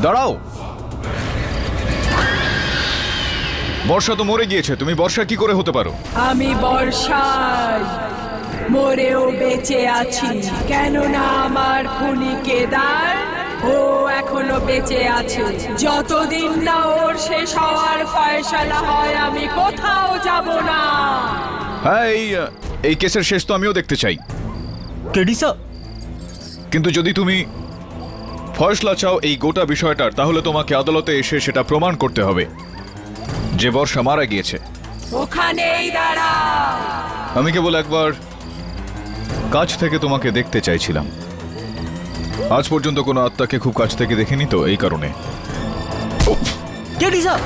দাঁড়াও, বর্ষা তো মরে গিয়েছে, তুমি বর্ষা কি করে হতে পারো? আমি বর্ষায় মরেও বেঁচে আছি, কেননা আমার খুনি কেদার ও এখনো বেঁচে আছে। যতদিন না ওর শেষ হওয়ার ফয়সালা হয় আমি কোথাও যাব না। হ্যাঁ, এই কেসের শেষ তো আমিও দেখতে চাই। কেডি স্যার, কিন্তু যদি তুমি ফয়সলা চাও এই গোটা বিষয়টার, তাহলে তোমাকে আদালতে এসে সেটা প্রমাণ করতে হবে যে বর্ষা মারা গিয়েছে। ওখানেই দাঁড়া। আমি কেবল একবার কাছ থেকে তোমাকে দেখতে চাইছিলাম। আজ পর্যন্ত কোনো আত্মাকে খুব কাছ থেকে দেখিনি তো, এই কারণে। KD sir,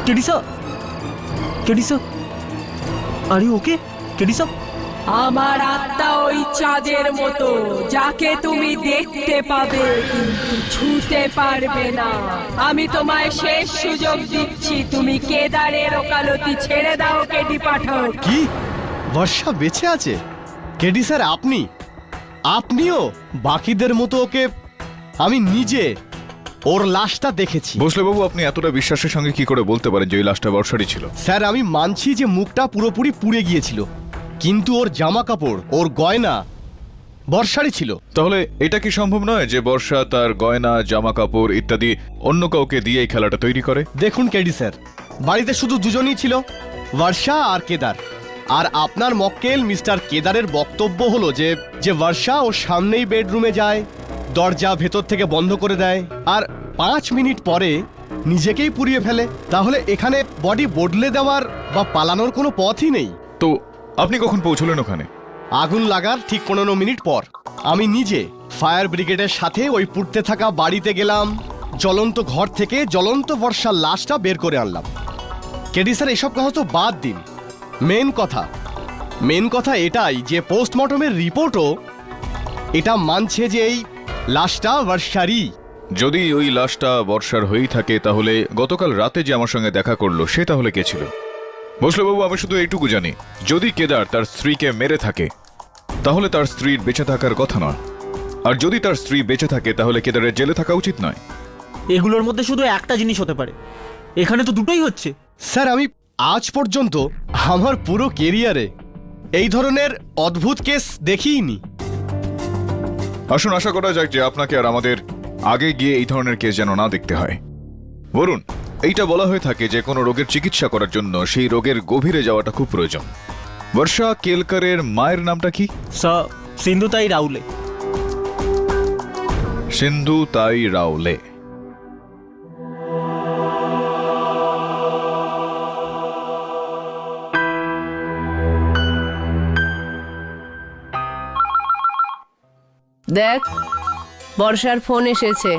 KD sir, KD sir, are you okay? KD sir, আমার আত্মা ওই চাঁদের মতো, যাকে তুমি দেখতে পাবে কিন্তু ছুঁতে পারবে না। আমি তোমায় শেষ সুযোগ দিচ্ছি, তুমি কেদারের ওকালতি ছেড়ে দাও কেডি পাঠক। কি? বর্ষা বেঁচে আছে? কেডি স্যার, আপনিও বাকিদের মতো ওকে? আমি নিজে ওর লাশটা দেখেছি। ভোসলে বাবু, আপনি এতটা বিশ্বাসের সঙ্গে কি করে বলতে পারেন যে ওই লাশটা বর্ষারই ছিল? স্যার, আমি মানছি যে মুখটা পুরোপুরি পুড়ে গিয়েছিল, কিন্তু ওর জামা কাপড়, ওর গয়না বর্ষারই ছিল। তাহলে এটা কি সম্ভব নয় যে বর্ষা তার গয়না, জামা কাপড় ইত্যাদি অন্য কাউকে দিয়ে এই খেলাটা তৈরি করে? দেখুন কেডি স্যার, বাড়িতে শুধু দুজনই ছিল, বর্ষা আর কেদার। আর আপনার মক্কেল মিস্টার কেদারের বক্তব্য হলো যে বর্ষা ওর সামনেই বেডরুমে যায়, দরজা ভেতর থেকে বন্ধ করে দেয়, আর 5 মিনিট পরে নিজেকেই পুড়িয়ে ফেলে। তাহলে এখানে বডি বদলে দেওয়ার বা পালানোর কোনো পথই নেই। তো আপনি কখন পৌঁছলেন ওখানে? আগুন লাগার ঠিক 15 মিনিট পর আমি নিজে ফায়ার ব্রিগেডের সাথে ওই পুড়তে থাকা বাড়িতে গেলাম, জ্বলন্ত ঘর থেকে জ্বলন্ত বর্ষার লাশটা বের করে আনলাম। কেডি স্যার, এসব কথা তো বাদ দিন। মেন কথা এটাই যে পোস্টমর্টমের রিপোর্টও এটা মানছে যে এই লাশটা বর্ষারই। যদি ওই লাশটা বর্ষার হয়েই থাকে, তাহলে গতকাল রাতে যে আমার সঙ্গে দেখা করলো সে তাহলে কে ছিল? ভোসলে বাবু, আমি শুধু এইটুকু জানি, যদি কেদার তার স্ত্রীকে মেরে থাকে তাহলে তার স্ত্রীর বেঁচে থাকার কথা নয়, আর যদি তার স্ত্রী বেঁচে থাকে তাহলে কেদারের জেলে থাকা উচিত নয়। এগুলোর মধ্যে শুধু একটা জিনিস হতে পারে, এখানে তো দুটোই হচ্ছে। স্যার, আমি আজ পর্যন্ত আমার পুরো কেরিয়ারে এই ধরনের অদ্ভুত কেস দেখিনি। আসুন আশা করা যাক যে আপনাকে আর আমাদের আগে গিয়ে এই ধরনের কেস যেন না দেখতে হয়। বরুণ, এইটা বলা হয়ে থাকে যে কোনো রোগের চিকিৎসা করার জন্য সেই রোগের গভীরে যাওয়াটা খুব প্রয়োজন। বর্ষা কেলকারের মায়ের নামটা কি? স্যার, সিন্ধু তাই রাউলে। সিন্ধু তাই রাওলে। দেখ, বর্ষার ফোন এসেছে,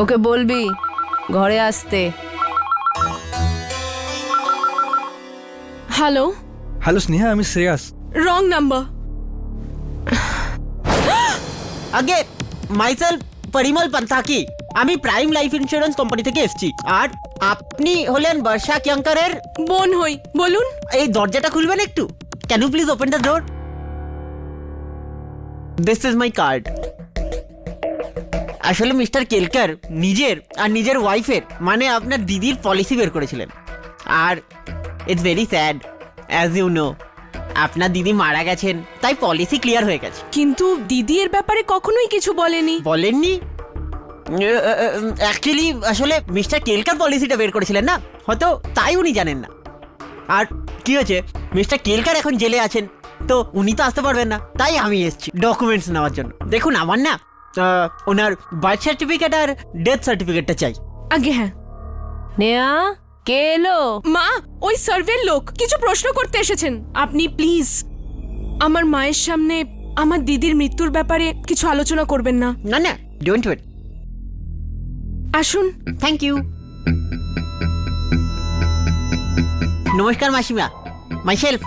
ওকে বলবি ঘরে আসতে। হ্যালো হ্যালো স্নেহা, আমি শ্রেয়াস। Wrong number. আগে মাইসেলফ পরিমল পান্থাকি, আমি প্রাইম লাইফ ইন্স্যুরেন্স কোম্পানি থেকে এসেছি। আর আপনি হলেন বর্ষা কিয়ঙ্করের বোন হই, বলুন। এই দরজাটা খুলবেন একটু? Can you please open the door? This is my card. আসলে মিস্টার কেলকার নিজের ওয়াইফের মানে আপনার দিদির পলিসি বের করেছিলেন। আর it's very sad, as you know, আপনার দিদি মারা গেছেন, তাই পলিসি ক্লিয়ার হয়ে গেছে। কিন্তু দিদি এর ব্যাপারে কখনোই কিছু বলেনি। বলেননি? অ্যাকচুয়ালি আসলে মিস্টার কেলকার পলিসিটা বের করেছিলেন না, হয়তো তাই উনি জানেন না। আর কি হয়েছে, মিস্টার কেলকার এখন জেলে আছেন, তো উনি তো আসতে পারবেন না, তাই আমি এসেছি ডকুমেন্টস নেওয়ার জন্য। দেখুন, আমার না ওনার বার্থ সার্টিফিকেট আর ডেথ সার্টিফিকেটটা চাই। আগে হ্যাঁ। নেয়া, কে এলো? মা, ওই সার্ভের লোক কিছু প্রশ্ন করতে এসেছেন। আপনি প্লিজ আমার মায়ের সামনে আমার দিদির মৃত্যুর ব্যাপারে কিছু আলোচনা করবেন না। না না, ডোন্ট ওয়েট। আসুন। Thank you. নমস্কার মাসিমা, মাইসেলফ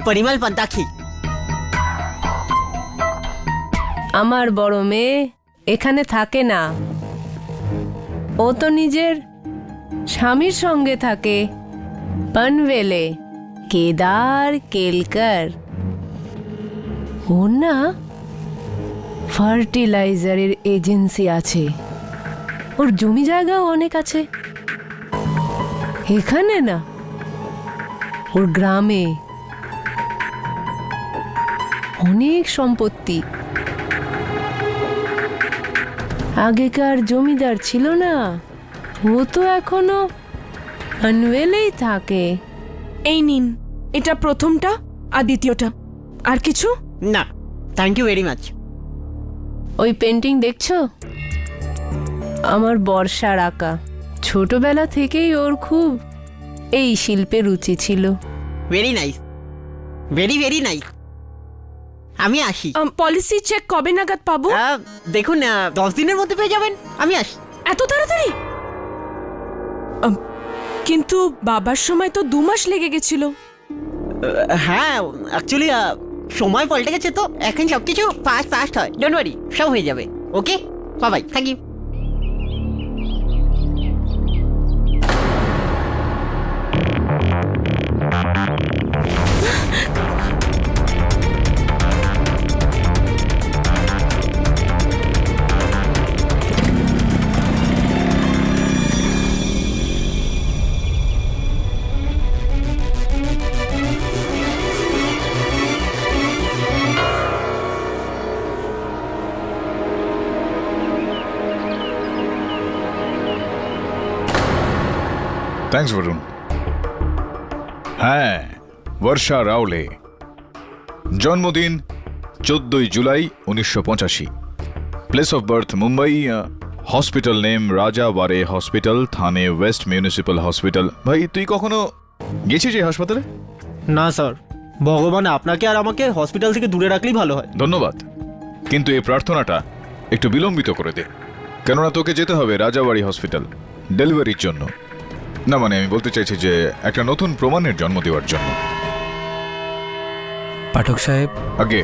পরিমল পান্থাকি। আমার বড় মেয়ে এখানে থাকে না, ও তো নিজের স্বামীর সঙ্গে থাকে পনভেলে। কেদার কেলকার। ওর না ফার্টিলাইজারের এজেন্সি আছে, ওর জমি জায়গাও অনেক আছে। এখানে না, ওর গ্রামে অনেক সম্পত্তি। আগেকার জমিদার ছিল না, ও তো এখনো আনওয়েলেই থাকে। এই নিন, এটা প্রথমটা আর দ্বিতীয়টা। আর কিছু? না, থ্যাংক ইউ ভেরি মাচ। ওই পেন্টিং দেখছো? আমার বর্ষার আঁকা। ছোটবেলা থেকেই ওর খুব এই শিল্পে রুচি ছিল। Very nice, very very nice. আমি আসি। পলিসি চেক কবে নাগাদ পাবো? দেখুন 10 দিনের মধ্যে পেয়ে যাবেন। আমি আসি। এত তাড়াতাড়ি? কিন্তু বাবার সময় তো 2 মাস লেগে গেছিল। হ্যাঁ, অ্যাকচুয়ালি সময় পাল্টে গেছে তো এখন সবকিছু ফাস্ট হয়। ডোন্ট ওয়ারি, সব হয়ে যাবে। Okay, bye, thank you. Thanks Varun. হ্যাঁ, বর্ষা রাওলে, জন্মদিন 14 July 1985, place of birth Mumbai, hospital name Raja Bare hospital, Thane west municipal hospital. ভাই, তুই কখনো গেছিস এই হাসপাতালে? না স্যার, ভগবান আপনাকে আর আমাকে হসপিটাল থেকে দূরে রাখলেই ভালো হয়। ধন্যবাদ, কিন্তু এই প্রার্থনাটা একটু বিলম্বিত করে দে, কেননা তোকে যেতে হবে রাজাবাড়ি হসপিটাল ডেলিভারির জন্য। না মানে আমি বলতে চাইছি যে একটা নতুন প্রমাণের জন্ম দেওয়ার জন্য। পাঠক সাহেব, আগে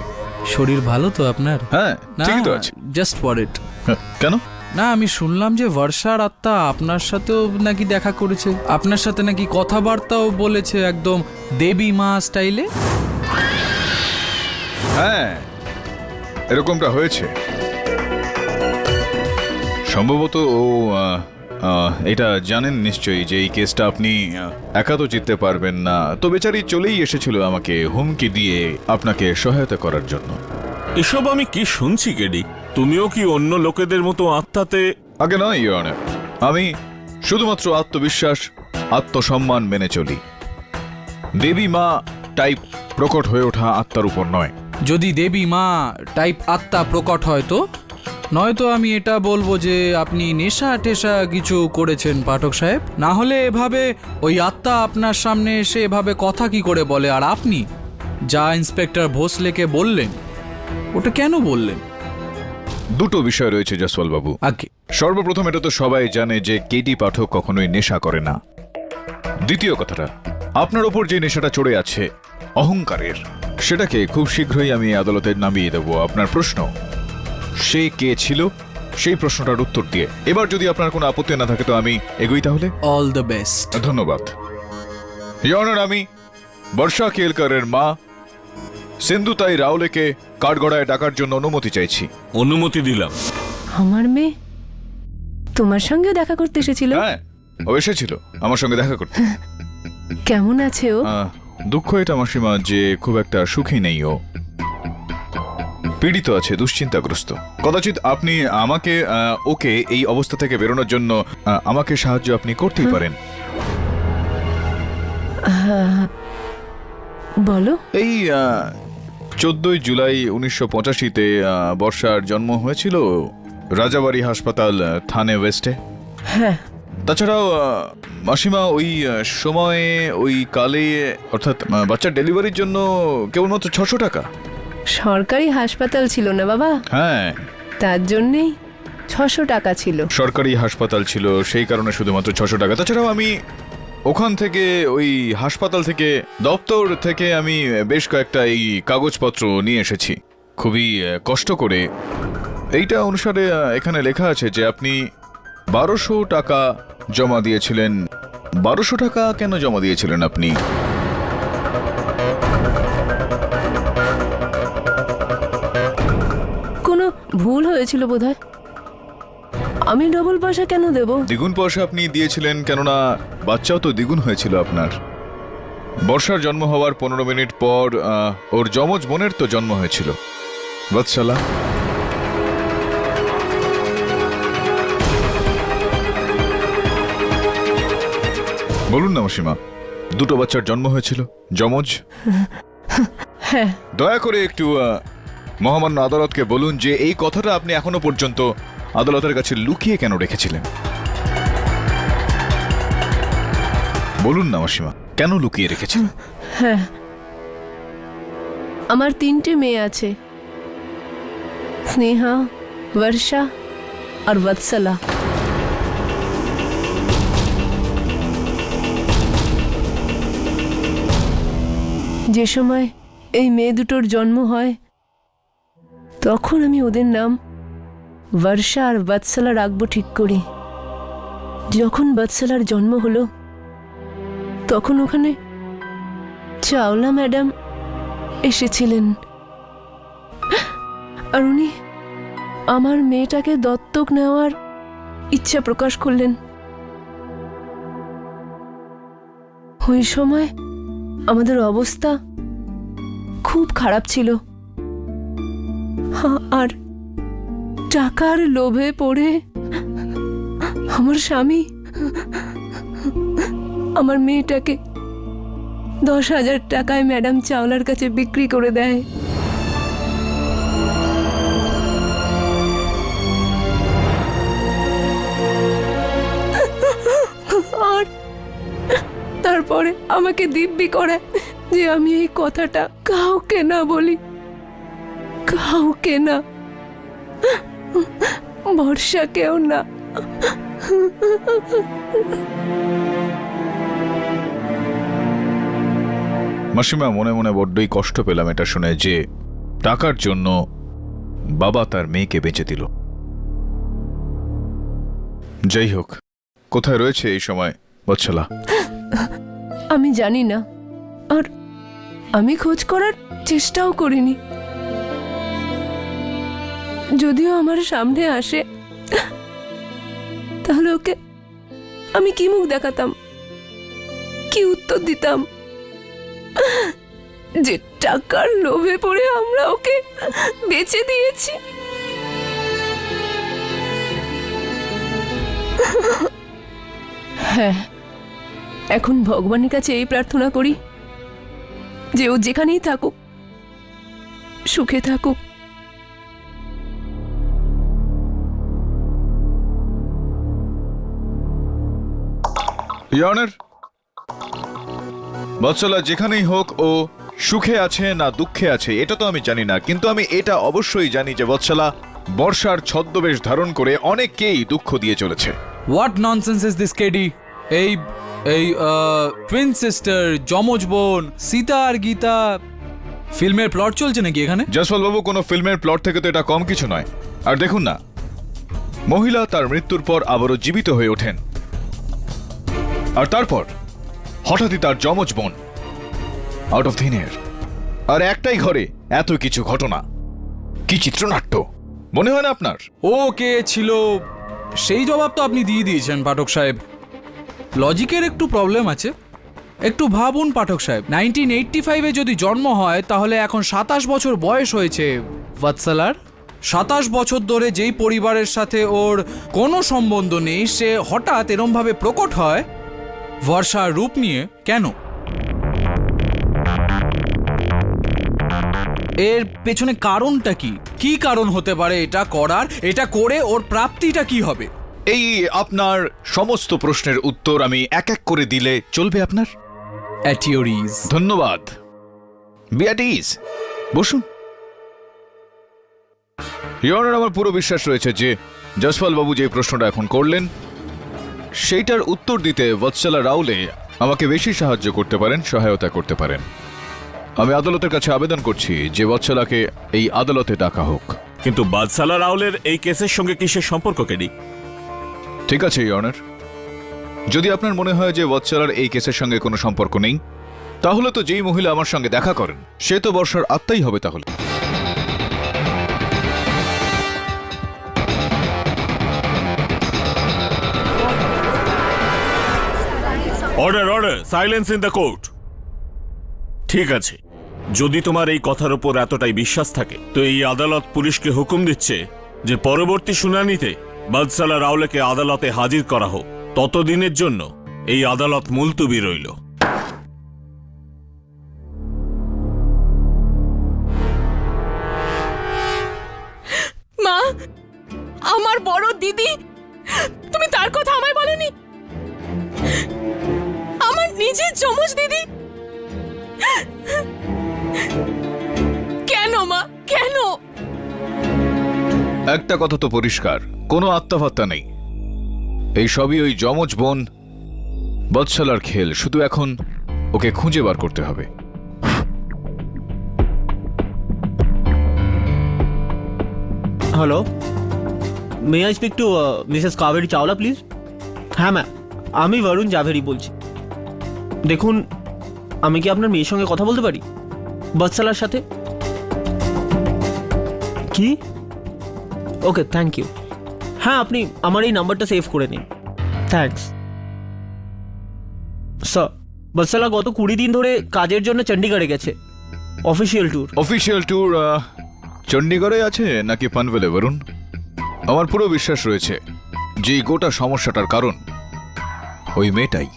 শরীর ভালো তো আপনার? হ্যাঁ, না, ঠিকই তো আছে। Just for it. কেন? না, আমি শুনলাম যে বর্ষার আত্মা আপনার সাথেও নাকি দেখা করেছে, আপনার সাথে নাকি কথাবার্তাও বলেছে একদম দেবী মা স্টাইলে। হ্যাঁ, এরকমটা হয়েছে। সম্ভবত ও এটা জানেন নিশ্চয়ই যে এই কেসটা আপনি একা তো জিততে পারবেন না, তো বেচারি চলেই এসেছিল আমাকে হুমকি দিয়ে আপনাকে সহায়তা করার জন্য। এসব আমি কি শুনছি কেডি? তুমিও কি অন্য লোকেদের মতো আত্মাতে? আগে নয় ইওর অনার, আমি শুধুমাত্র আত্মবিশ্বাস, আত্মসম্মান মেনে চলি। দেবী মা টাইপ প্রকট হয়ে ওঠা আত্মার উপর নয়। যদি দেবী মা টাইপ আত্মা প্রকট হয় তো নয়তো আমি এটা বলবো যে আপনি নেশা টেশা কিছু করেছেন পাঠক সাহেব। না হলে এভাবে ওই আত্মা আপনার সামনে এসে এভাবে কথা কি করে বলে? আর আপনি যা ইন্সপেক্টর ভোসলেকে বললেন ওটা কেন বললেন? দুটো বিষয় রয়েছে জসওয়াল বাবু। আগে সর্বপ্রথম, এটা তো সবাই জানে যে কেডি পাঠক কখনোই নেশা করে না। দ্বিতীয় কথাটা, আপনার ওপর যে নেশাটা চড়ে আছে অহংকারের, সেটাকে খুব শীঘ্রই আমি আদালতে নামিয়ে দেব। আপনার প্রশ্ন, সে কে ছিল, সেই প্রশ্নটার উত্তর দিয়ে। এবার যদি আপনার কোনো আপত্তি না থাকে তো আমি এগোই তাহলে। All the best. ধন্যবাদ ইওর অনার। আমি বর্ষা কেলকারের মা সিন্ধুতাই রাওলেকে কাঠগড়ায় ডাকার জন্য অনুমতি চাইছি। অনুমতি দিলাম। আমার মেয়ে তোমার সঙ্গেও দেখা করতে এসেছিল? হ্যাঁ, ও এসেছিল আমার সঙ্গে দেখা করতে। কেমন আছে ও? দুঃখ এটা মাসিমা যে খুব একটা সুখী নেই ও। পীড়িত আছে, দুশ্চিন্তাগ্রস্ত। কদাচিৎ আপনি আমাকে ওকে এই অবস্থা থেকে বেরোনোর জন্য আমাকে সাহায্য আপনি করতেই পারেন। বলো। এই 14 জুলাই 1985-তে বর্ষার জন্ম হয়েছিল রাজাবাড়ি হাসপাতাল, থানে ওয়েস্টে। হ্যাঁ। তাছাড়াও মাসিমা ওই সময়ে ওই কালে, অর্থাৎ বাচ্চার ডেলিভারির জন্য কেবলমাত্র 600 টাকা। সরকারি হাসপাতাল ছিল না বাবা? হ্যাঁ, তার জন্যেই 600 টাকা ছিল। সরকারি হাসপাতাল ছিল, সেই কারণে শুধুমাত্র 600 টাকা। তাছাড়াও আমি ওখান থেকে, ওই হাসপাতাল থেকে, দপ্তর থেকে আমি বেশ কয়েকটা এই কাগজপত্র নিয়ে এসেছি খুবই কষ্ট করে। এইটা অনুসারে এখানে লেখা আছে যে আপনি 1200 টাকা জমা দিয়েছিলেন। 1200 টাকা কেন জমা দিয়েছিলেন আপনি? ভুল হয়েছিল বোধহয়। আমি ডবল পয়সা কেন দেব? দ্বিগুণ পয়সা আপনি দিয়েছিলেন কেননা বাচ্চাও তো দ্বিগুণ হয়েছিল আপনার। বর্ষার জন্ম হওয়ার 15 মিনিট পর ওর যমজ বোনের তো জন্ম হয়েছিল, বৎসলা। বলুন না মাসিমা, দুটো বাচ্চার জন্ম হয়েছিল যমজ। হ্যাঁ। দয়া করে একটু মহামান্য আদালতকে বলুন যে এই কথাটা আপনি এখনো পর্যন্ত আদালতের কাছে লুকিয়ে কেন রেখেছিলেন। বলুন না মাসিমা, কেন লুকিয়ে রেখেছেন? হ্যাঁ, আমার 3টে মেয়ে আছে, স্নেহা, বর্ষা আর বৎসলা। যে সময় এই মেয়ে দুটোর জন্ম হয় তখন আমি ওদের নাম বর্ষা আর বৎসলা রাখবো ঠিক করি। যখন বৎসলার জন্ম হলো তখন ওখানে চাওলা ম্যাডাম এসেছিলেন আর উনি আমার মেয়েটাকে দত্তক নেওয়ার ইচ্ছা প্রকাশ করলেন। ওই সময় আমাদের অবস্থা খুব খারাপ ছিল, আর টাকার লোভে পড়ে আমার স্বামী আমার মেয়েটাকে 10,000 টাকায় ম্যাডাম চাওলার কাছে বিক্রি করে দেয়। আর তারপরে আমাকে দিব্যি করায় যে আমি এই কথাটা কাউকে না বলি, কাউকে না, বর্ষাকেও না। মাসিমা, মনে মনে বড্ডই কষ্ট পেলাম এটা শুনে যে টাকার জন্য বাবা তার মেয়েকে বেঁচে দিল। যাই হোক, কোথায় রয়েছে এই সময় বৎসলা? আমি জানি না, আর আমি খোঁজ করার চেষ্টাও করিনি। যদিও আমার সামনে আসে তাহলে ওকে আমি কি মুখ দেখাতাম, কি উত্তর দিতাম যে টাকার লোভে পড়ে আমরা ওকে বেচে দিয়েছি। হ্যাঁ, এখন ভগবানের কাছে এই প্রার্থনা করি যে ও যেখানেই থাকুক সুখে থাকুক। ইয়নের বৎসলা যেখানেই হোক ও সুখে আছে না দুঃখে আছে এটা তো আমি জানি না, কিন্তু আমি এটা অবশ্যই জানি যে বৎসলা বর্ষার ছদ্মবেশ ধারণ করে অনেককেই দুঃখ দিয়ে চলেছে। What nonsense is this KD? এই এই টুইন সিস্টার, যমজ বোন, সীতা আর গীতা, ফিল্মের প্লট চলছে নাকি এখানে? জয়সওয়াল বাবু, কোনো ফিল্মের প্লট থেকে তো এটা কম কিছু নয়। আর দেখুন না, মহিলা তার মৃত্যুর পর আবারও জীবিত হয়ে ওঠেন, আর তারপর হঠাৎই তার যমজ বোন আউট অফ থিন এয়ার, আর একটাই ঘরে এত কিছু ঘটনা। কি চিত্রনাট্য মনে হয় না আপনার? ও কে ছিল সেই জবাব তো আপনি দিয়ে দিয়েছেন পাঠক সাহেব। লজিকের একটু প্রবলেম আছে। একটু ভাবুন পাঠক সাহেব, 1985-এ যদি জন্ম হয় তাহলে এখন 27 বছর বয়স হয়েছে বৎসলার। 27 বছর ধরে যেই পরিবারের সাথে ওর কোনো সম্বন্ধ নেই সে হঠাৎ এরমভাবে প্রকট হয় বর্ষার রূপ নিয়ে। কেন? এর পেছনে কারণটা কি? কি কারণ হতে পারে এটা করার? এটা করে ওর প্রাপ্তিটা কি হবে? এই আপনার সমস্ত প্রশ্নের উত্তর আমি এক এক করে দিলে চলবে আপনার? At your ease. ধন্যবাদ। বি অ্যাট ইজ, বসুন। ইয়নের আমার পুরো বিশ্বাস রয়েছে যে জয়সওয়াল বাবু যে প্রশ্নটা এখন করলেন সেইটার উত্তর দিতে বৎসলা রাউলে আমাকে বেশি সাহায্য করতে পারেন, সহায়তা করতে পারেন। আমি আদালতের কাছে আবেদন করছি যে বৎসলাকে এই আদালতে ডাকা হোক। কিন্তু বাদশালা রাউলের এই কেসের সঙ্গে কিসের সম্পর্ক কেডি? ঠিক আছে ইয়নার, যদি আপনার মনে হয় যে বৎসলার এই কেসের সঙ্গে কোনো সম্পর্ক নেই তাহলে তো যেই মহিলা আমার সঙ্গে দেখা করেন সে তো বর্ষার আত্মাই হবে। তাহলে order order, silence in the court. ঠিক আছে, যদি তোমার এই কথার উপর এতটাই বিশ্বাস থাকে তো এই আদালত পুলিশকে হুকুম দিচ্ছে যে পরবর্তী শুনানিতে বৎসলা রাওলেকে আদালতে হাজির করা হোক। ততদিনের জন্য এই আদালত মুলতুবি রইল। মা, আমার বড় দিদি, তুমি তার কথা আমায় বলনি? আমার নিজের যমজ দিদি। কেন মা, কেন? একটা কথা তো পরিষ্কার, কোনো আত্মাফাত্তা নেই। এই সবই ওই যমজ বোন বৎসলার খেল। শুধু এখন ওকে খুঁজে বার করতে হবে। Hello, may I speak to Mrs Kaveri Chawla please? হ্যাঁ ম্যাম, আমি বরুণ জাভেরি বলছি। দেখুন, আমি কি আপনার মেয়ের সঙ্গে কথা বলতে পারি বৎসলার সাথে? কি? ওকে, থ্যাংক ইউ। হ্যাঁ, আপনি আমার এই নাম্বারটা সেভ করে নিন। Thanks sir. বৎসলা গত 20 দিন ধরে কাজের জন্য চণ্ডীগড়ে গেছে, অফিসিয়াল ট্যুর। অফিসিয়াল ট্যুর চণ্ডীগড়ে আছে নাকি পানভেলে বরুণ? আমার পুরো বিশ্বাস রয়েছে যে এই গোটা সমস্যাটার কারণ ওই মেয়েটাই।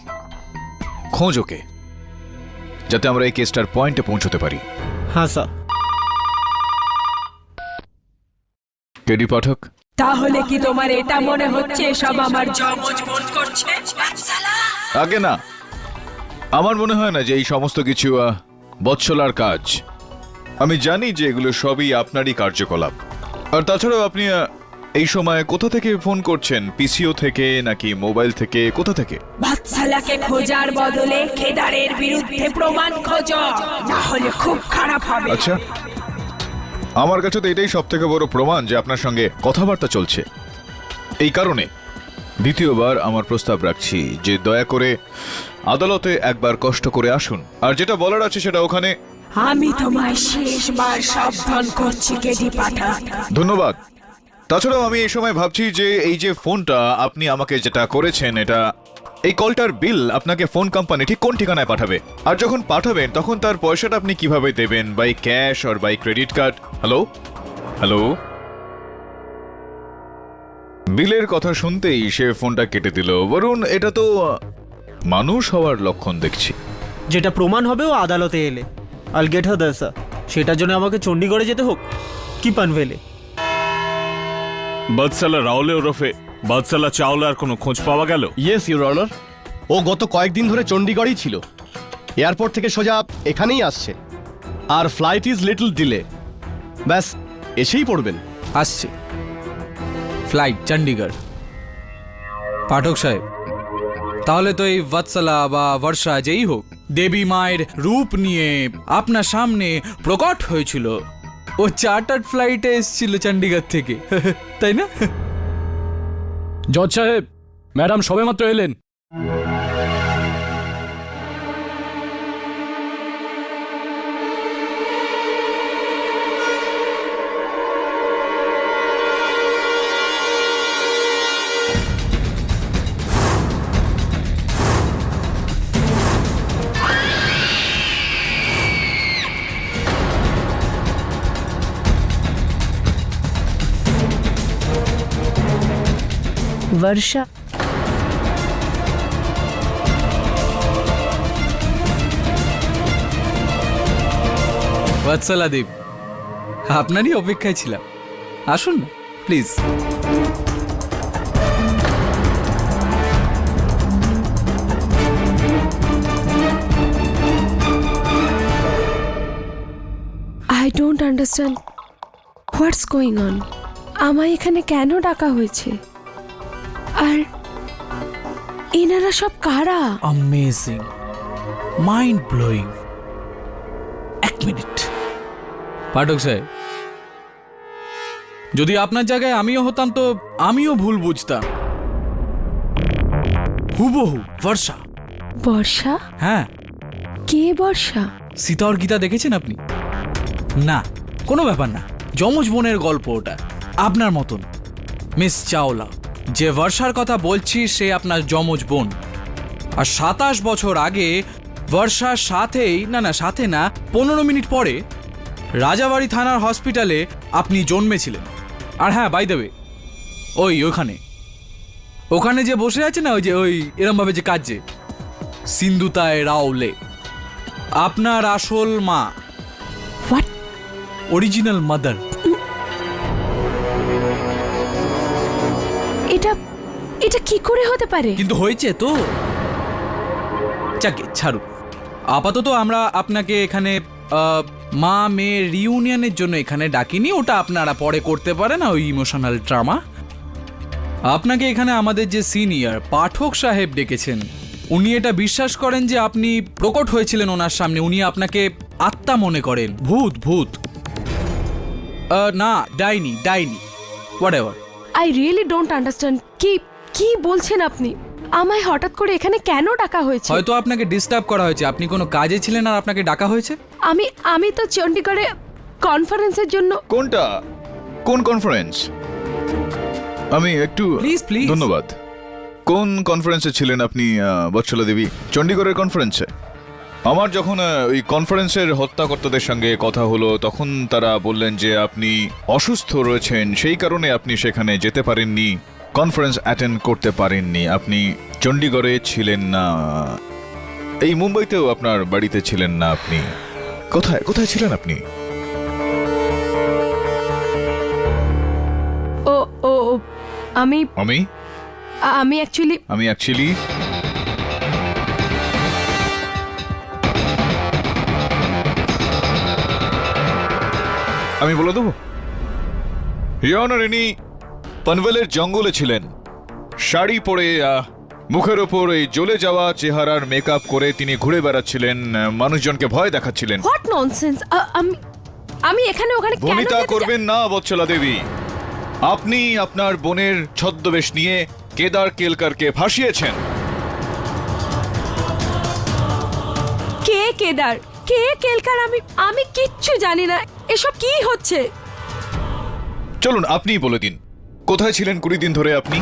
খোঁজ ওকে, যাতে আমরা এই কেসটার পয়েন্টে পৌঁছতে পারি। হ্যাঁ স্যার। কেডি পাঠক, তাহলে কি তোমার এটা মনে হচ্ছে সব আমার যমজ বোন করছে? আগে না, আমার মনে হয় না যে এই সমস্ত কিছু বৎসলার কাজ। আমি জানি যে এগুলো সবই আপনারই কার্যকলাপ। আর তাছাড়াও আপনি এই সময় কোথা থেকে ফোন করছেন? পিসিও থেকে নাকি মোবাইল থেকে? কোথা থেকে? বাদশালাকে খোঁজার বদলে কেদারের বিরুদ্ধে প্রমাণ খোঁজো, না হলে খুব খারাপ হবে। আচ্ছা, আমার কাছে তো এটাই সব থেকে বড় প্রমাণ যে আপনার সঙ্গে কথাবার্তা চলছে। এই কারণে দ্বিতীয়বার আমার প্রস্তাব রাখছি যে দয়া করে আদালতে একবার কষ্ট করে আসুন, আর যেটা বলার আছে সেটা ওখানে। আমি তোমায় শেষবার সাবধান করছি কেডি পাঠক। ধন্যবাদ। তাছাড়াও আমি এই সময় ভাবছি যে এই যে ফোনটা আপনি আমাকে যেটা করেছেন, এটা এই কলটার বিল আপনাকে ফোন কোম্পানি ঠিক কোন ঠিকানায় পাঠাবে, আর যখন পাঠাবেন তখন তার পয়সাটা আপনি কিভাবে দেবেন? By cash or by credit card? Hello hello. বিলের কথা শুনতেই সে ফোনটা কেটে দিল। বরুণ, এটা তো মানুষ হওয়ার লক্ষণ দেখছি। যেটা প্রমাণ হবে ও আদালতে এলে। I'll get her there sir. সেটার জন্য আমাকে চণ্ডীগড়ে যেতে হোক কি পানভেলে? বৎসলা রাওলে ওরফে বৎসলা চাওলার কোনো খোঁজ পাওয়া গেল? ইয়েস ইউর অনার, ও গত কয়েকদিন ধরে চণ্ডীগড়েই ছিল। এয়ারপোর্ট থেকে সোজা এখানেই আসছে, আর ফ্লাইট ইজ লিটল ডিলে। ব্যাস, এসেই পড়বেন। আসছে ফ্লাইট চণ্ডীগড়। পাঠক সাহেব, তাহলে তো এই বৎসলা বা বর্ষা যেই হোক দেবী মায়ের রূপ নিয়ে আপনার সামনে প্রকট হয়েছিল। ও চার্টার্ড ফ্লাইটে এসেছিল চণ্ডীগড় থেকে, তাই না? জজ সাহেব, ম্যাডাম সবেমাত্র এলেন। वर्षा, বৎসলা দেব, আপনারই অপেক্ষায় ছিলাম। আসুন না please. I don't understand what's going on. আমায় এখানে কেন ডাকা হয়েছে? আর এনারা সব কারা? Amazing, mind blowing. এক মিনিট পাঠক সাহেব, যদি আপনার জায়গায় আমিও হতাম তো আমিও ভুল বুঝতাম। হুবহু বর্ষা। বর্ষা? হ্যাঁ। কে বর্ষা? সীতা আর গীতা দেখেছেন আপনি? না, কোনো ব্যাপার না, যমজ বোনের গল্প ওটা, আপনার মতন। মিস চাওলা, যে বর্ষার কথা বলছি সে আপনার যমজ বোন। আর 27 বছর আগে বর্ষার সাথেই সাথে না 15 মিনিট পরে রাজাবাড়ি থানার হসপিটালে আপনি জন্মেছিলেন। আর হ্যাঁ, বাই দ্য ওয়ে, ওখানে যে বসে আছে না, ওই এরম ভাবে যে কাজে সিন্ধুতায় রাওলে, আপনার আসল মা, হোয়াট? Original mother. এটা কি করে হতে পারে? কিন্তু হয়েছে তো। যাকে ছাড়ুন, আপাতত আমরা আপনাকে এখানে মা মেয়ে রিউনিয়নের জন্য এখানে ডাকিনি, ওটা আপনারা পরে করতে পারেন, ওই ইমোশনাল ড্রামা। আপনাকে এখানে আমাদের যে সিনিয়র পাঠক সাহেব ডেকেছেন, উনি এটা বিশ্বাস করেন যে আপনি প্রকট হয়েছিলেন ওনার সামনে। উনি আপনাকে আত্মা মনে করেন, ভূত না, ডাইনি what ever. I really don't understand. কি বলছেন আপনি? আমায় হঠাৎ করে এখানে কেন ডাকা হয়েছে? হয়তো আপনাকে ডিস্টার্ব করা হয়েছে, আপনি কোনো কাজে ছিলেন আর আপনাকে ডাকা হয়েছে। আমি তো চণ্ডীগড়ে কনফারেন্সের জন্য। কোন কনফারেন্স? আমি একটু প্লিজ। ধন্যবাদ। কোন কনফারেন্সে ছিলেন আপনি বৎসলা দেবী? চণ্ডীগড়ের কনফারেন্সে? আমার যখন ওই কনফারেন্সের হত্যাকর্তাদের সঙ্গে কথা হলো, তখন তারা বললেন যে আপনি অসুস্থ রয়েছেন, সেই কারণে আপনি সেখানে যেতে পারেননি, কনফারেন্স অ্যাটেন্ড করতে পারেননি, আপনি চণ্ডীগড়ে ছিলেন না। এই মুম্বাইতেও আপনার বাড়িতে ছিলেন না আপনি। কোথায় ছিলেন আপনি? আমি অ্যাকচুয়ালি আমি বলে দেবো, ইনি পনভেলের জঙ্গলে ছিলেন, শাড়ি পরে মুখের ওপর এই জ্বলে যাওয়া চেহারার মেকআপ করে তিনি ঘুরে বেড়াচ্ছিলেন, মানুষজনকে ভয় দেখাচ্ছিলেন। What nonsense! আমি এখানে ওখানে কেন বনিতা যেতে করবেন না বৎসলা দেবী। আপনি আপনার বোনের ছদ্মবেশ নিয়ে কেদার কেলকারকে ফাঁসিয়েছেন। কে কেদার, কে কেলকার? আমি কিচ্ছু জানি না। এসব কি হচ্ছে? চলুন আপনিই বলে দিন, কোথায় ছিলেন 20 দিন ধরে আপনি?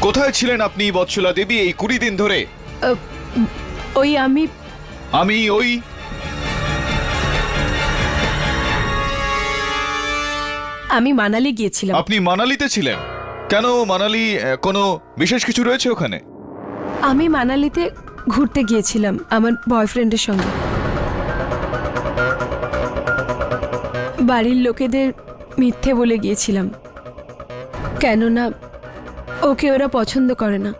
কোথায় ছিলেন আপনি বৎসলা দেবী এই 20 দিন ধরে? আমি মানালি গিয়েছিলাম। আপনি মানালিতে ছিলেন? কেন মানালি? কোনো বিশেষ কিছু রয়েছে ওখানে? আমি মানালিতে ঘুরতে গিয়েছিলাম আমার বয়ফ্রেন্ডের সঙ্গে। বাড়ির লোকেদের মিথ্যে বলে গিয়েছিলাম, কেননা ওকে ওরা পছন্দ করে না।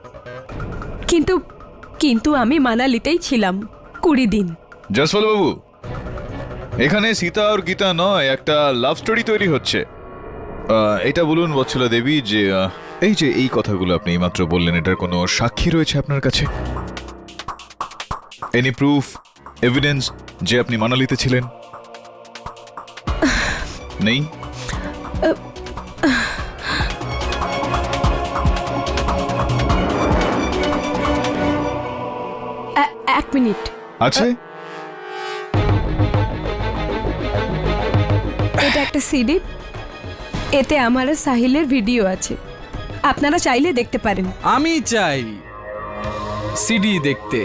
কিন্তু আমি মানালিতেই ছিলাম 20 দিন। জসওয়াল বাবু, এখানে সীতা আর গীতা নয়, একটা লাভ স্টোরি তৈরি হচ্ছে। এটা বলুন বৎসলা দেবী যে এই কথাগুলো আপনি মাত্র বললেন, এটার কোনো সাক্ষী রয়েছে আপনার কাছে? এনি প্রুফ, এভিডেন্স যে আপনি মানালিতে ছিলেন? নেই? এক মিনিট। আছে? এটা একটা সিডি, এতে আমার আর সাহিলের ভিডিও আছে, আপনারা চাইলে দেখতে পারেন। আমি চাই সিডি দেখতে।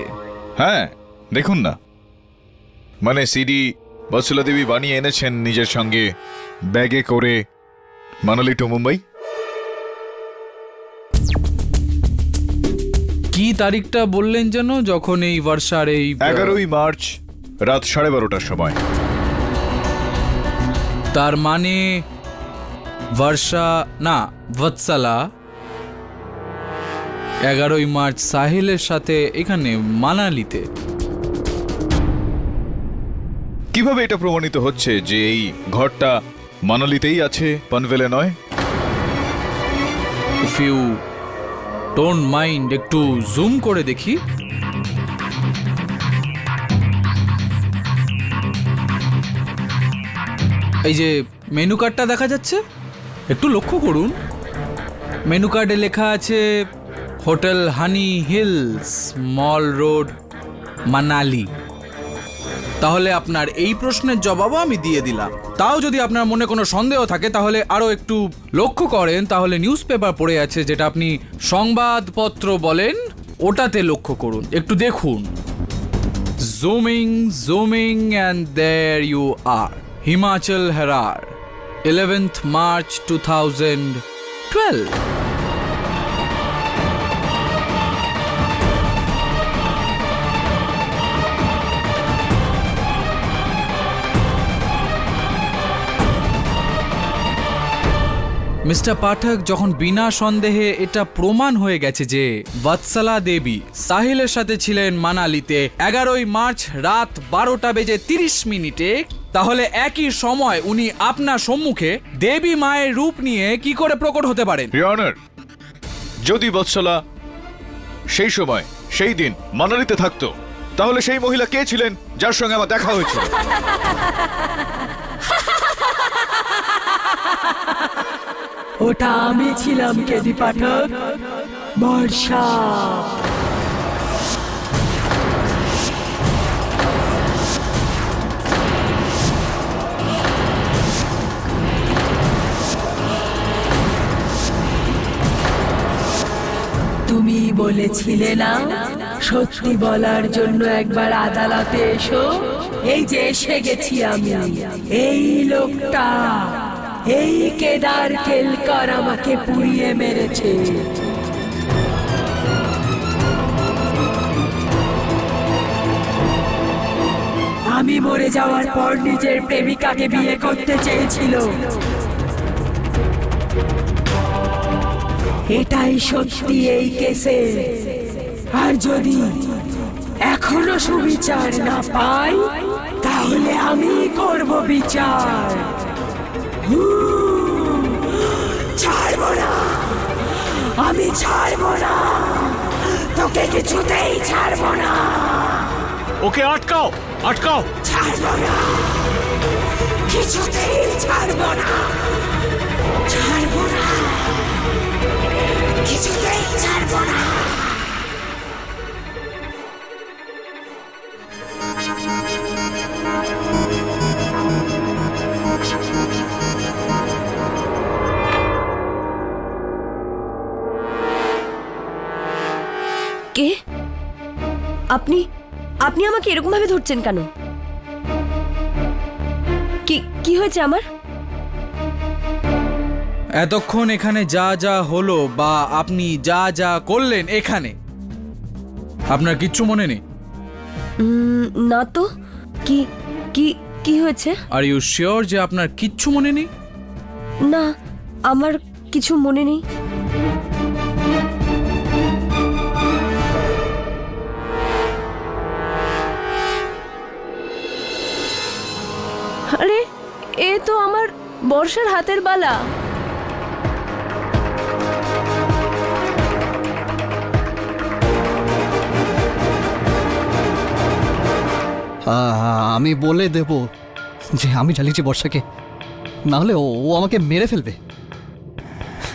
হ্যাঁ, দেখুন না। মানে সিডি বৎসলা দেবী বানিয়ে এনেছেন নিজের সঙ্গে ব্যাগে করে মানালি টু মুম্বাই। কি তারিখটা বললেন যেন, যখন এই বর্ষার এই 11ই মার্চ রাত 12:30টার সময়। তার মানে বর্ষা না, বৎসলা 11ই মার্চ সাহিলের সাথে এখানে মানালিতে। কিভাবে এটা প্রমাণিত হচ্ছে যে এই ঘরটা মানালিতেই আছে, পনভেলে নয়? ইফ ইউ ডোন্ট মাইন্ড, একটু জুম করে দেখি। এই যে মেনু কার্ডটা দেখা যাচ্ছে, একটু লক্ষ্য করুন। মেনু কার্ডে লেখা আছে হোটেল হানি হিলস, মল রোড, মানালি। তাহলে আপনার এই প্রশ্নের জবাবও আমি দিয়ে দিলাম। তাও যদি আপনার মনে কোনো সন্দেহ থাকে তাহলে আরও একটু লক্ষ্য করেন, তাহলে নিউজ পেপার পড়ে আছে যেটা আপনি সংবাদপত্র বলেন, ওটাতে লক্ষ্য করুন, একটু দেখুন। Zooming and there you are, Himachal হেরার, 11th March 2012। মিস্টার পাঠক, যখন বিনা সন্দেহে এটা প্রমাণ হয়ে গেছে যে বৎসলা দেবী সাহিলের সাথে ছিলেন মানালিতে 11ই মার্চ রাত 12:30, তাহলে একই সময় উনি আপনার সম্মুখে দেবী মায়ের রূপ নিয়ে কি করে প্রকট হতে পারেন? ইওর অনার, যদি বৎসলা সেই সময় সেই দিন মানালিতে থাকতো তাহলে সেই মহিলা কে ছিলেন যার সঙ্গে আমার দেখা হয়েছিল? ওটা আমি ছিলাম কেদি পাঠক, বর্ষা। তুমি বলেছিলে না সত্যি বলার জন্য একবার আদালতে এসো? এই যে এসে গেছি আমি। এই লোকটা, এই কেদার কেলকার আমাকে পুড়িয়ে মেরেছে। আমি মরে যাওয়ার পর নিজের প্রেমিকাকে বিয়ে করতে চেয়েছিল। এটাই সত্যি এই কেসে। আর যদি এখনো সুবিচার না পাই তাহলে আমি করব বিচার। ছাড়বো না, আমি ছাড়বো না, তোকে কিছুতেই ছাড়বো না। ওকে আটকাও, আটকাও। ছাড়বো না, কিছুতেই ছাড়বো না, ছাড়বো না, কিছুতেই ছাড়বো না। কে আপনি? আপনি আমাকে এরকম ভাবে ধরছেন কেন? কি হয়েছে আমার? এতক্ষণ এখানে যা যা হলো বা আপনি যা যা করলেন এখানে, আপনার কিচ্ছু মনে নেই? না তো। কি কি কি হয়েছে? আর ইউ শিওর যে আপনার কিচ্ছু মনে নেই? না, আমার কিছু মনে নেই। আরে, এ তো আমার বর্ষার হাতের বালা। আমি বলে দেব যে আমি জ্বালিয়েছি বর্ষাকে, না হলে ও আমাকে মেরে ফেলবে।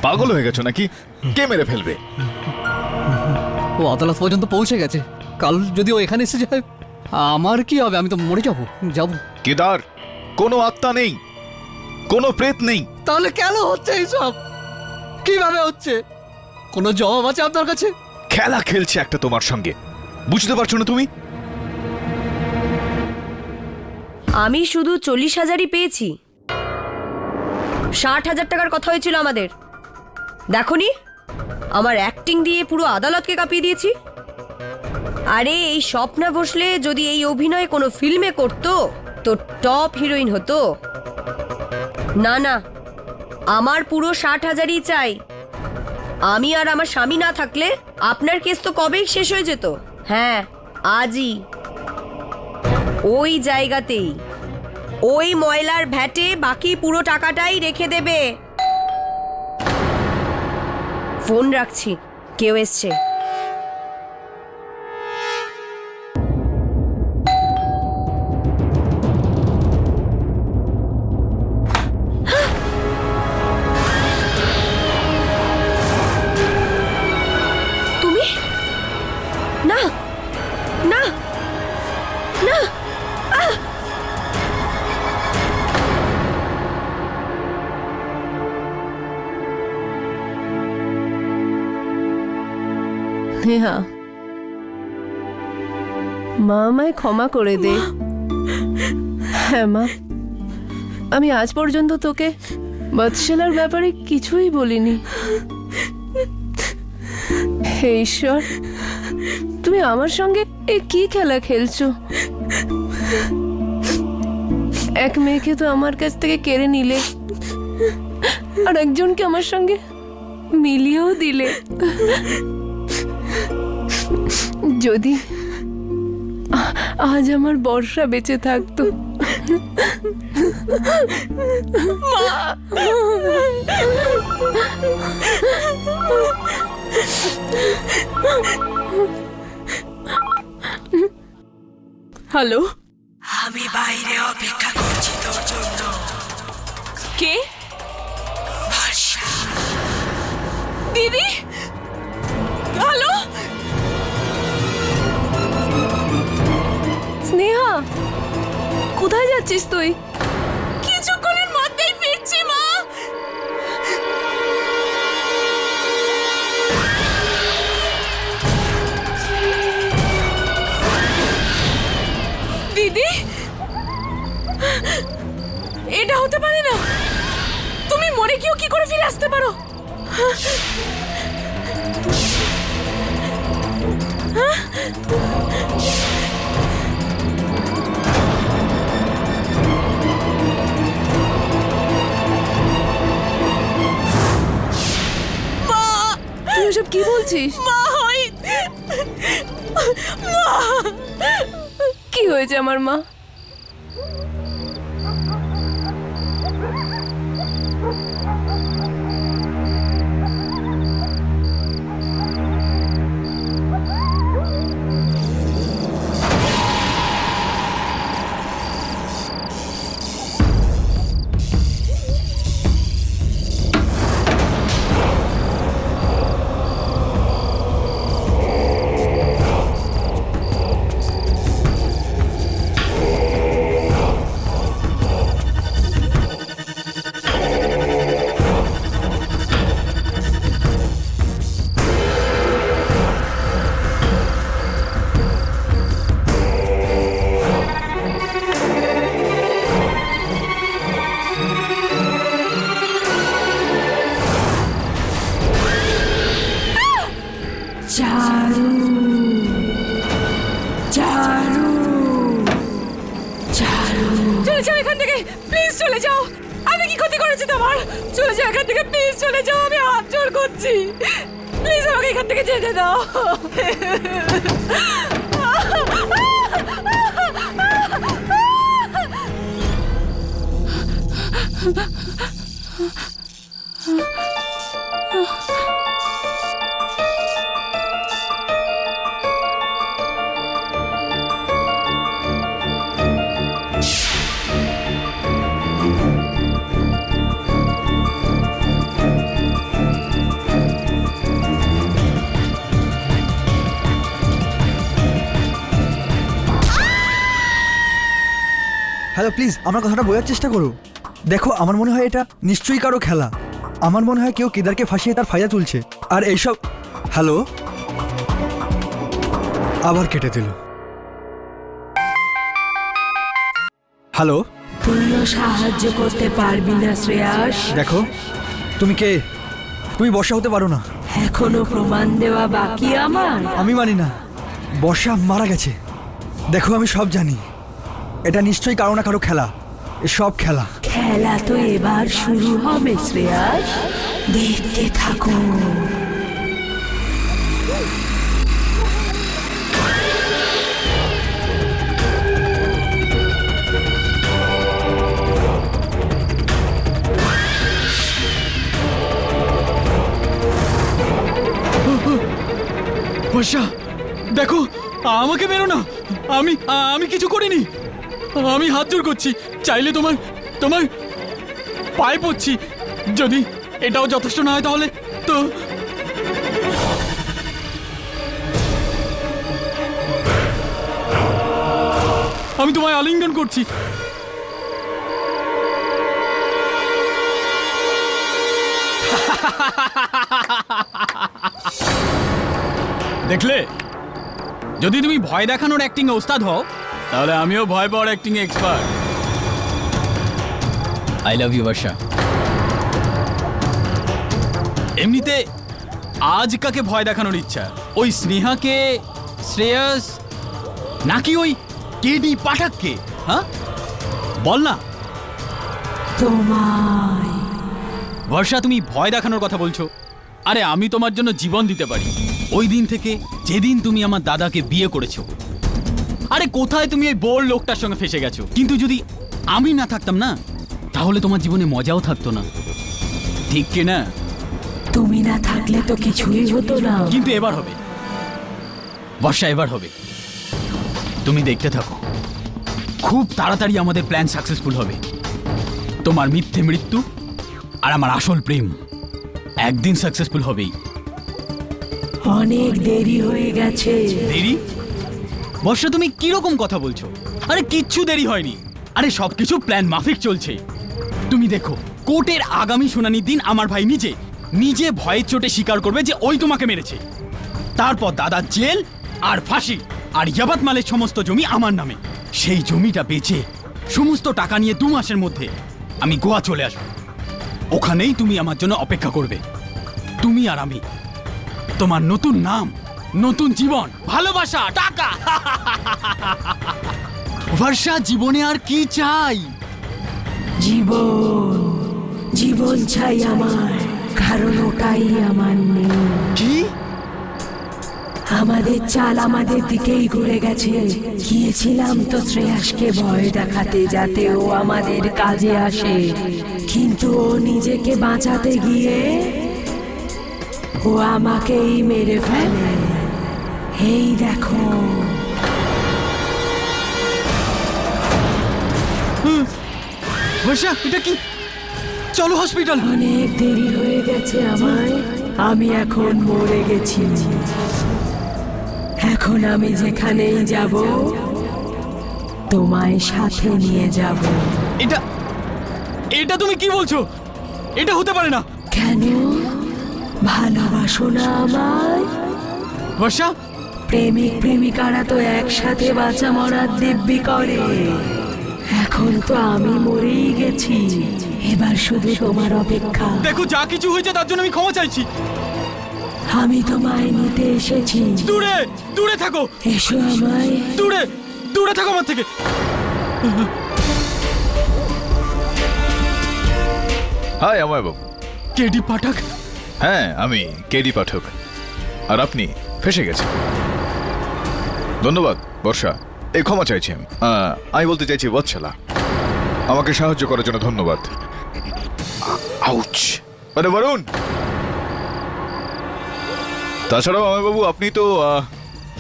পাগল হয়ে গেছো নাকি? কে মেরে ফেলবে? ও আদালত পর্যন্ত পৌঁছে গেছে। কাল যদি ও এখানে এসে যায় আমার কি হবে? আমি তো মরে যাব। কেদার, কোনো আত্মা নেই, কোনো প্রেত নেই। তাহলে কেন হচ্ছে এইসব? কিভাবে হচ্ছে? কোনো জবাব আছে আপনার কাছে? খেলা খেলছে একটা তোমার সঙ্গে, বুঝতে পারছো না তুমি? আমি শুধু 40,000ই পেয়েছি। 60,000 টাকার কথা হয়েছিল আমাদের। দেখোনি আমার অ্যাক্টিং দিয়ে পুরো আদালতকে কাঁপিয়ে দিয়েছি। আরে এই স্বপ্না ভোসলে যদি এই অভিনয় কোনো ফিল্মে করতো তো টপ হিরোইন হতো। না না, আমার পুরো 60,000ই চাই। আমি আর আমার স্বামী না থাকলে আপনার কেস তো কবেই শেষ হয়ে যেত। হ্যাঁ, আজই ওই জায়গাতেই ওই ময়লার ভ্যাটে বাকি পুরো টাকাটাই রেখে দেবে। ফোন রাখছি, কেউ এসছে। তুমি? না না না, স্নেহা, মা আমায় ক্ষমা করে দে। হ্যাঁ মা, আমি আজ পর্যন্ত তোকে বৎসলার ব্যাপারে কিছুই বলিনি। হে ঈশ্বর, তুমি আমার সঙ্গে এ কি খেলা খেলছো? এক মেয়েকে তো আমার কাছ থেকে কেড়ে নিলে, আর একজনকে আমার সঙ্গে মিলিয়েও দিলে। যদি আজ আমার বর্ষা বেঁচে থাকতো। হ্যালো, আমি বাইরে অপেক্ষা করছি তোর জন্য। কে? বর্ষা। দিদি, হ্যালো। স্নেহা, কোথায় যাচ্ছিস তুই? কিছুক্ষণের মধ্যেই ফিরছি মা। দিদি, এটা হতে পারে না। তুমি মরে গিয়েও কি করে ফিরে আসতে পারো? তুই ওসব কি বলছিস? মা, ওই কি হয়েছে আমার মা? চারু, চারু, চারু। চলে যাও এখান থেকে, প্লিজ চলে যাও। আমি কি ক্ষতি করেছি তোমার? চলে যাও এখান থেকে, প্লিজ চলে যাও। আমি হাত জোড় করছি, প্লিজ আমাকে এখান থেকে যেতে দাও। হ্যালো, প্লিজ আমার কথাটা বোঝার চেষ্টা করো। দেখো, আমার মনে হয় এটা নিশ্চয়ই কারো খেলা। আমার মনে হয় কেউ কেদারকে ফাঁসিয়ে তার ফায়দা তুলছে। আর এইসব। হ্যালো, আবার কেটে দিল। হ্যালো, তুইও সাহায্য করতে পারবি না শ্রেয়াস। দেখো, তুমি কে? তুমি বর্ষা হতে পারো না। এখনো প্রমাণ দেওয়া বাকি আমার। আমি মানি না, বর্ষা মারা গেছে। দেখো, আমি সব জানি। এটা নিশ্চয়ই কারো না কারো খেলা। সব খেলা। খেলা তো এবার শুরু হবে শ্রেয়াস, দেখতে থাকো। বর্ষা, দেখো, আমাকে মেরো না। আমি কিছু করিনি। আমি হাত জোড় করছি, চাইলে তোমার তোমার পায়ে পড়ছি। যদি এটাও যথেষ্ট না হয় তাহলে তো আমি তোমায় আলিঙ্গন করছি। দেখলে, যদি তুমি ভয় দেখানোর অ্যাক্টিং এ ওস্তাদ হও, তাহলে আমিও ভয় পাওয়ার অ্যাক্টিং এ expert. I love you Varsha. এমনিতে আজ কাকে ভয় দেখানোর ইচ্ছা? ওই স্নেহাকে, শ্রেয়স, নাকি ওই কেডি পাঠককে? হ্যাঁ বল না। তোমায়। বর্ষা, তুমি ভয় দেখানোর কথা বলছো? আরে আমি তোমার জন্য জীবন দিতে পারি। ওই দিন থেকে যেদিন তুমি আমার দাদাকে বিয়ে করেছো, আরে কোথায় তুমি ওই বোর লোকটার সঙ্গে ফেসে গেছো। কিন্তু যদি আমি না থাকতাম না, তাহলে তোমার জীবনে মজাও থাকতো না, ঠিক কি না? তুমি না থাকলে তো কিছুই হতো না। কিন্তু এবার হবে বর্ষা, এবার হবে। তুমি দেখতে থাকো, খুব তাড়াতাড়ি আমাদের প্ল্যান সাকসেসফুল হবে। তোমার মিথ্যে মৃত্যু আর আমার আসল প্রেম একদিন সাকসেসফুল হবেই। অনেক দেরি হয়ে গেছে। দেরি? বর্ষা, তুমি কিরকম কথা বলছো? আরে কিচ্ছু দেরি হয়নি। আরে সবকিছু প্ল্যান মাফিক চলছে। তুমি দেখো, কোর্টের আগামী শুনানির দিন আমার ভাই নিজে ভয়ের চোটে স্বীকার করবে যে ওই তোমাকে মেরেছে। তারপর দাদা জেল আর ফাঁসি, আর ইয়াবাত মালের সমস্ত জমি আমার নামে। সেই জমিটা বেচে সমস্ত টাকা নিয়ে 2 মাসের মধ্যে আমি গোয়া চলে আসবো। ওখানেই তুমি আমার জন্য অপেক্ষা করবে। তুমি আর আমি, তোমার নতুন নাম, নতুন জীবন, ভালোবাসা, টাকা। বর্ষা, জীবনে আর কি চাই? জীবন, জীবন চাই আমার, কারণ ওটাই আমার নেই। কি? আমাদের চাল আমাদের দিকেই ঘুরে গেছে। গিয়েছিলাম তো শ্রেয়াসকে ভয় দেখাতে, যাতে ও আমাদের কাজে আসে, কিন্তু ও নিজেকে বাঁচাতে গিয়ে ও আমাকেই মেরে ফেলে। এই দেখো। বর্ষা, এটা কি? চলো হসপিটাল। অনেক দেরি হয়ে গেছে আমায়। আমি এখন মরে গেছি। এখন আমি যেখানেই যাব তোমায় সাথে নিয়ে যাব। এটা তুমি কি বলছো? এটা হতে পারে না। কেন? ভালোবাসো না আমায়? বর্ষা, প্রেমিক প্রেমিকারা তো একসাথে বাঁচা মরার দিব্যি করে। এখন তো আমি মরেই গেছি, এবার শুধু তোমার অপেক্ষা। দেখো, যা কিছু হয়েছে তার জন্য আমি ক্ষমা চাইছি। আমি তোমায় নিতে এসেছি। দূরে দূরে থাকো। এসো আমায়। দূরে দূরে থাকো আমার থেকে। হাই আমায় বাবু। কেডি পাঠক? হ্যাঁ, আমি কেডি পাঠক। আর আপনি ফেসে গেছেন। ধন্যবাদ বর্ষা, এই ক্ষমা চাইছি আমি বলতে চাইছি বৎসলা, আমাকে সাহায্য করার জন্য ধন্যবাদ। আউচ! আরে বরুণ! তাছাড়াও আমায়বাবু, আপনি তো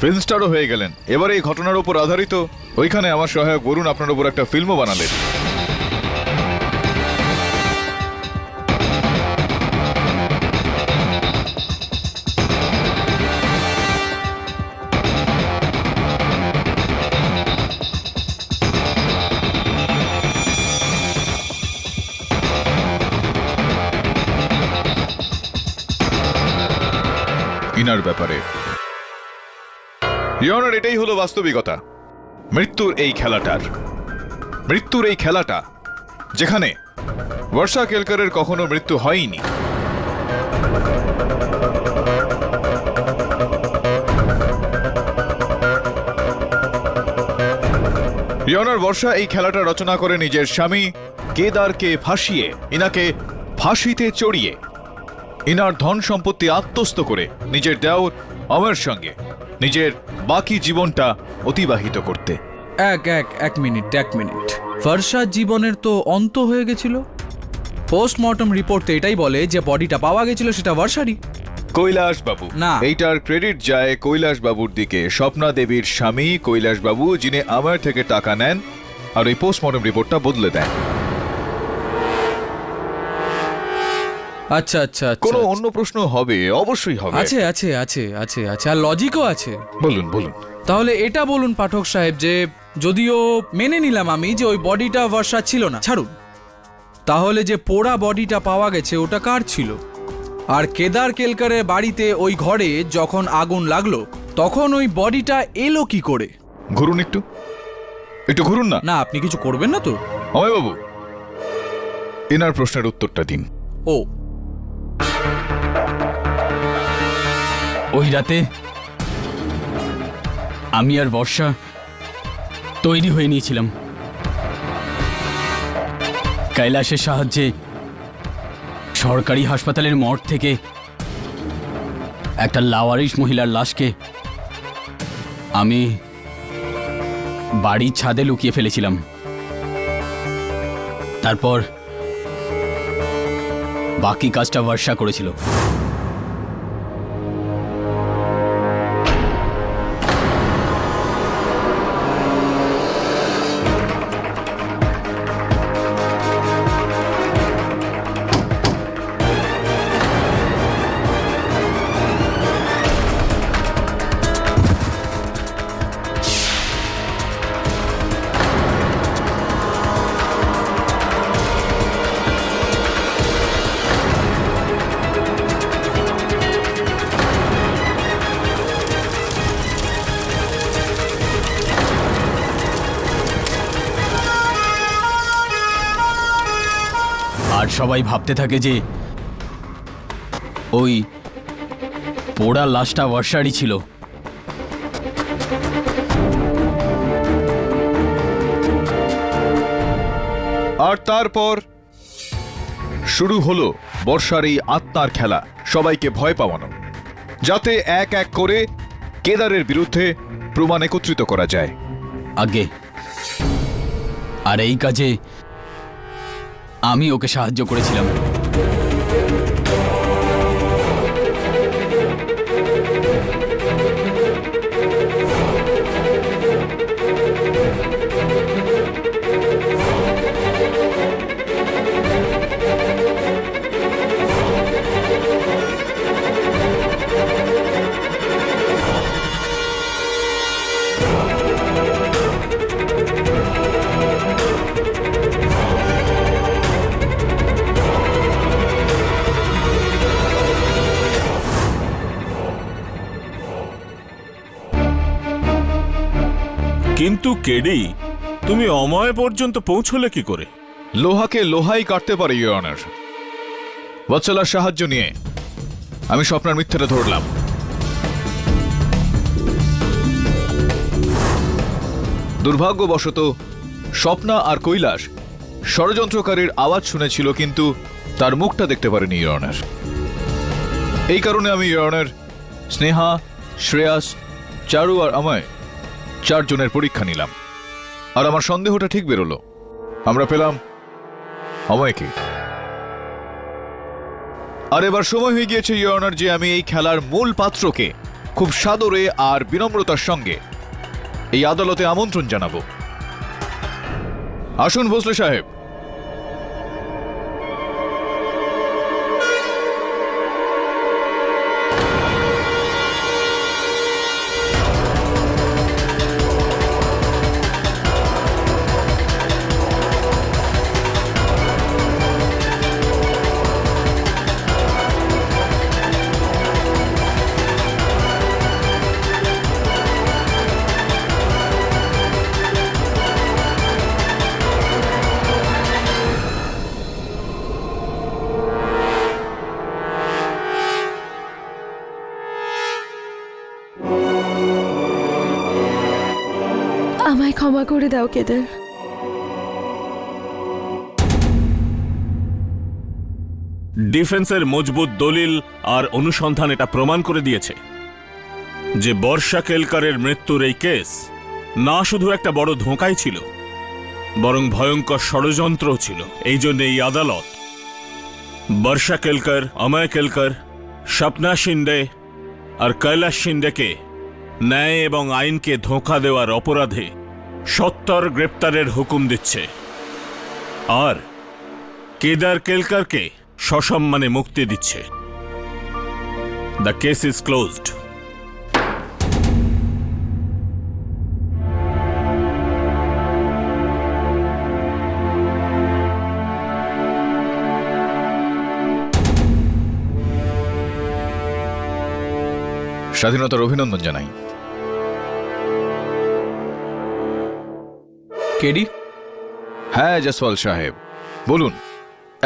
ফিল্ম স্টারও হয়ে গেলেন। এবার এই ঘটনার উপর আধারিত ওইখানে আমার সহায়ক বরুণ আপনার উপর একটা ফিল্মও বানালেন। ইনার ব্যাপারে ইয়নার এটাই হলো বাস্তবিকতা। মৃত্যুর এই খেলাটা যেখানে বর্ষা কেলকারের কখনো মৃত্যু হয়নি। ইয়নার বর্ষা এই খেলাটা রচনা করে নিজের স্বামী কেদারকে ফাঁসিয়ে, ইনাকে ফাঁসিতে চড়িয়ে, ইনার ধন সম্পত্তি আত্মস্থ করে নিজের দেওর অমরের সঙ্গে নিজের বাকি জীবনটা অতিবাহিত করতে। এক মিনিট। বর্ষার জীবনের তো অন্ত হয়ে গেছিল। পোস্টমর্টম রিপোর্টে এটাই বলে যে বডিটা পাওয়া গেছিল সেটা বর্ষারই। কৈলাস বাবু না, এইটার ক্রেডিট যায় কৈলাস বাবুর দিকে, স্বপ্না দেবীর স্বামী কৈলাস বাবু, যিনি আমার থেকে টাকা নেন আর এই পোস্টমর্টম রিপোর্টটা বদলে দেন। আচ্ছা, কোনো অন্য প্রশ্ন হবে? অবশ্যই হবে। আছে আর লজিকও আছে। বলুন। তাহলে এটা বলুন পাঠক সাহেব, যে যদিও মেনে নিলাম আমি যে ওই বডিটা বর্ষা ছিল না, ছাড়ুন, তাহলে যে পোড়া বডিটা পাওয়া গেছে ওটা কার ছিল? আর কেদার কেলকারের বাড়িতে ওই ঘরে যখন আগুন লাগলো তখন ওই বডিটা এলো কি করে? ঘুরুন একটু, একটু ঘুরুন না। না, আপনি কিছু করবেন না তো? অময় বাবু, এনার প্রশ্নের উত্তরটা দিন। ও, ওই রাতে আমি আর বর্ষা তৈরি হয়ে নিয়েছিলাম। কৈলাসের সাহায্যে সরকারি হাসপাতালের মর্গ থেকে একটা লাওয়ারিশ মহিলার লাশকে আমি বাড়ির ছাদে লুকিয়ে ফেলেছিলাম। তারপর বাকি কাজটা বর্ষা করেছিল। আর সবাই ভাবতে থাকে যে ওই পোড়া লাশটা বর্ষারই ছিল। আর তারপর শুরু হলো বর্ষার এই আত্মার খেলা, সবাইকে ভয় পাওয়ানো, যাতে এক এক করে কেদারের বিরুদ্ধে প্রমাণ একত্রিত করা যায়। আগে আর এই কাজে আমি ওকে সাহায্য করেছিলাম। কিন্তু কেডি, তুমি অময় পর্যন্ত পৌঁছলে কি করে? লোহাকে লোহাই কাটতে পারে, ইওর অনার। বৎসলার সাহায্য নিয়ে আমি স্বপ্নার মিথ্যাটা ধরলাম। দুর্ভাগ্যবশত স্বপ্না আর কৈলাস ষড়যন্ত্রকারীর আওয়াজ শুনেছিল, কিন্তু তার মুখটা দেখতে পারেনি, ইওর অনার। এই কারণে আমি, ইওর অনার, স্নেহা, শ্রেয়াস, চারু আর অময় চারজনের পরীক্ষা নিলাম, আর আমার সন্দেহটা ঠিক বেরোলো। আমরা পেলাম অময়কে। আর এবার সময় হয়ে গিয়েছে, ইওর অনার, যে আমি এই খেলার মূল পাত্রকে খুব সাদরে আর বিনম্রতার সঙ্গে এই আদালতে আমন্ত্রণ জানাবো। আসুন ভোসলে সাহেব। আমায় ক্ষমা করে দাও কেদার। ডিফেন্সের মজবুত দলিল আর অনুসন্ধান এটা প্রমাণ করে দিয়েছে যে বর্ষা কেলকারের মৃত্যুর এই কেস না শুধু একটা বড় ধোঁকাই ছিল, বরং ভয়ঙ্কর ষড়যন্ত্র ছিল। এই জন্য এই আদালত বর্ষা কেলকার, অময় কেলকার, স্বপ্না শিন্ডে আর কৈলাস শিন্ডেকে ন্যায় এবং আইনকে ধোঁকা দেওয়ার অপরাধে সত্তর গ্রেপ্তারের হুকুম দিচ্ছে, আর কেদার কেলকারকে সসম্মানে মুক্তি দিচ্ছে। The case is closed. স্বাধীনতার অভিনন্দন জানাই। কেডি, হ্যাঁ জসওয়াল সাহেব, বলুন।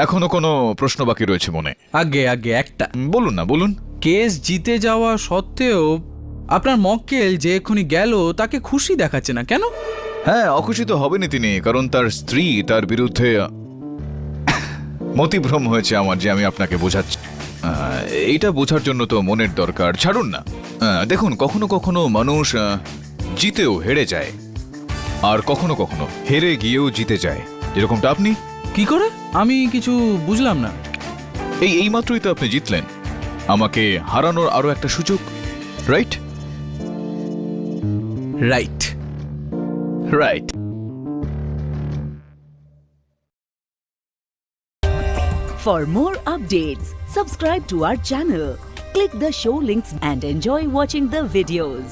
এখনো কোনো প্রশ্ন বাকি রয়েছে মনে? আগে আগে একটা। বলুন না, বলুন। কেস জিতে যাওয়া সত্ত্বেও আপনার মক্কেল যে এক্ষুনি গেল তাকে খুশি দেখাচ্ছে না কেন? হ্যাঁ, অখুশি তো হবেনি তিনি, কারণ তার স্ত্রী তার বিরুদ্ধে মতিভ্রম হয়েছে আমার, যে আমি আপনাকে বোঝাচ্ছি। এইটা বোঝার জন্য তো মনের দরকার। ছাড়ুন না। দেখুন, কখনো কখনো মানুষ জিতেও হেরে যায়, আর কখনো কখনো হেরে গিয়েও জিতে যায়, যেরকমটা আপনি। কি করে? আমি কিছু বুঝলাম না। এই মাত্রই তো আপনি জিতলেন, আমাকে হারানোর আরো একটা সুযোগ, right? Right right. For more updates, subscribe to our channel, click the show links and enjoy watching the videos.